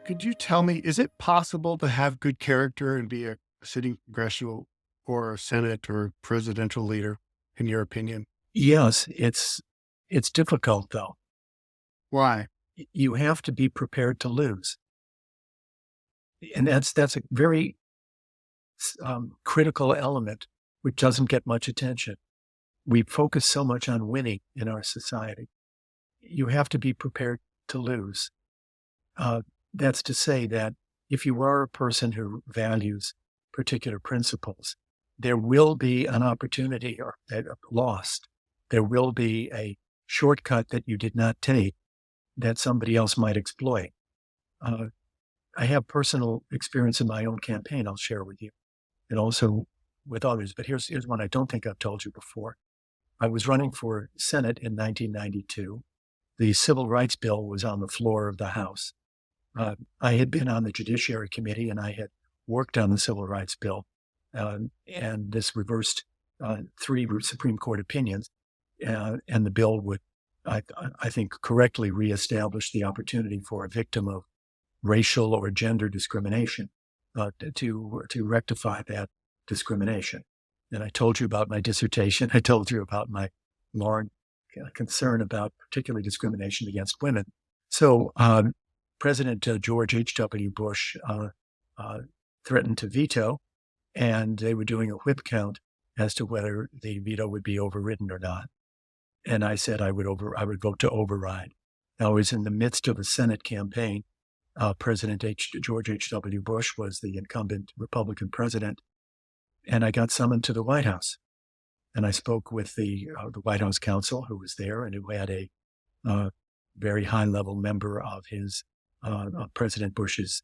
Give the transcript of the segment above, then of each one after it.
Could you tell me, is it possible to have good character and be a sitting congressional or Senate or presidential leader, in your opinion? Yes, it's difficult though. Why? You have to be prepared to lose, and that's a very critical element which doesn't get much attention. We focus so much on winning in our society. You have to be prepared to lose. Uh, that's to say that if you are a person who values particular principles, there will be an opportunity or lost. There will be a shortcut that you did not take that somebody else might exploit. Uh, I have personal experience in my own campaign I'll share with you and also with others. But here's one I don't think I've told you before. I was running for Senate in 1992. The Civil Rights Bill was on the floor of the House. I had been on the Judiciary Committee and I had worked on the Civil Rights Bill. And this reversed three Supreme Court opinions. And the bill would, I think, correctly reestablish the opportunity for a victim of racial or gender discrimination to rectify that discrimination. And I told you about my dissertation. I told you about my long concern about particularly discrimination against women. So President George H.W. Bush threatened to veto, and they were doing a whip count as to whether the veto would be overridden or not. And I said I would vote to override. I was in the midst of a Senate campaign. President George H.W. Bush was the incumbent Republican president, and I got summoned to the White House. And I spoke with the White House counsel who was there and who had a very high-level member of his President Bush's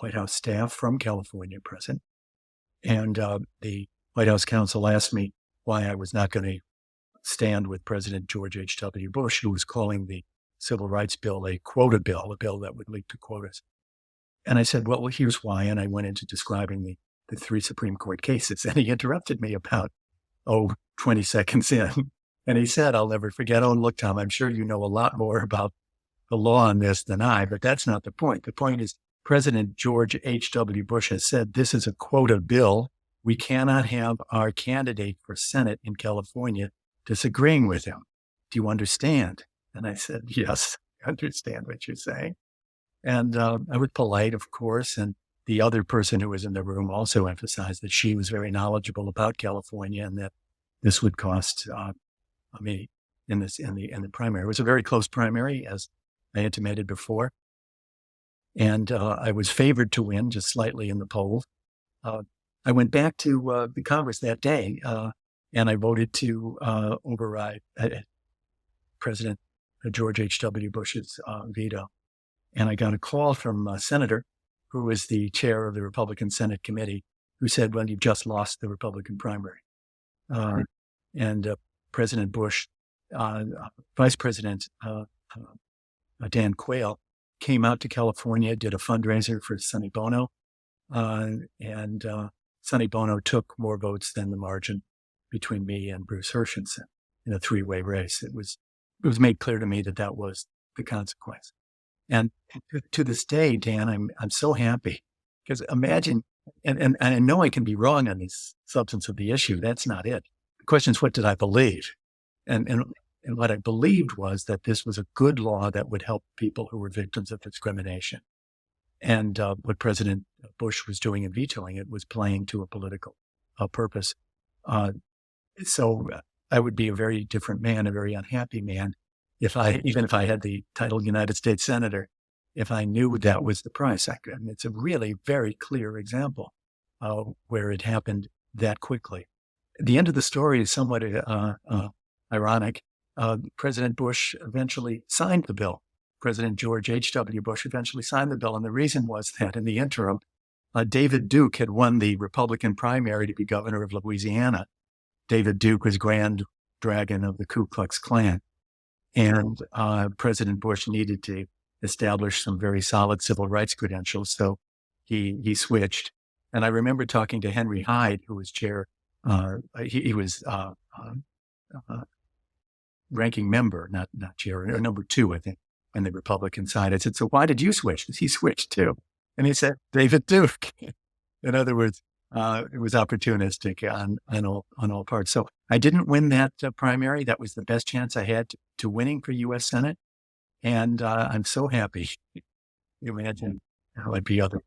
White House staff from California present. And the White House counsel asked me why I was not going to stand with President George H.W. Bush, who was calling the Civil Rights Bill a quota bill, a bill that would lead to quotas. And I said, well, here's why. And I went into describing the three Supreme Court cases. And he interrupted me about, 20 seconds in. And he said, I'll never forget, look, Tom, I'm sure you know a lot more about the law on this than I, but that's not the point. The point is President George H.W. Bush has said this is a quota bill. We cannot have our candidate for Senate in California disagreeing with him. Do you understand? And I said, yes, I understand what you're saying. And I was polite, of course. And the other person who was in the room also emphasized that she was very knowledgeable about California and that this would cost me in the primary. It was a very close primary, as I intimated before. And I was favored to win just slightly in the polls. I went back to the Congress that day and I voted to override President George H.W. Bush's veto. And I got a call from a senator who was the chair of the Republican Senate Committee who said, well, you've just lost the Republican primary. And President Bush, Vice President Dan Quayle came out to California, did a fundraiser for Sonny Bono. And Sonny Bono took more votes than the margin between me and Bruce Hershenson in a three-way race. It was made clear to me that was the consequence. And to this day, Dan, I'm so happy because imagine, and I know I can be wrong on the substance of the issue. That's not it. The question is, what did I believe? And what I believed was that this was a good law that would help people who were victims of discrimination. And what President Bush was doing in vetoing it was playing to a political purpose. So I would be a very different man, a very unhappy man, even if I had the title United States Senator, if I knew that was the price. It's a really very clear example where it happened that quickly. The end of the story is somewhat ironic. President Bush eventually signed the bill. President George H.W. Bush eventually signed the bill. And the reason was that in the interim, David Duke had won the Republican primary to be governor of Louisiana. David Duke was Grand Dragon of the Ku Klux Klan. And President Bush needed to establish some very solid civil rights credentials. So he switched. And I remember talking to Henry Hyde, who was chair. He was ranking member, not chair, or number two, I think. and the Republican side. I said, "So why did you switch?" Because he switched too. And he said, "David Duke." In other words, it was opportunistic on all parts. So I didn't win that primary. That was the best chance I had to winning for U.S. Senate. And I'm so happy. You imagine how I'd be other.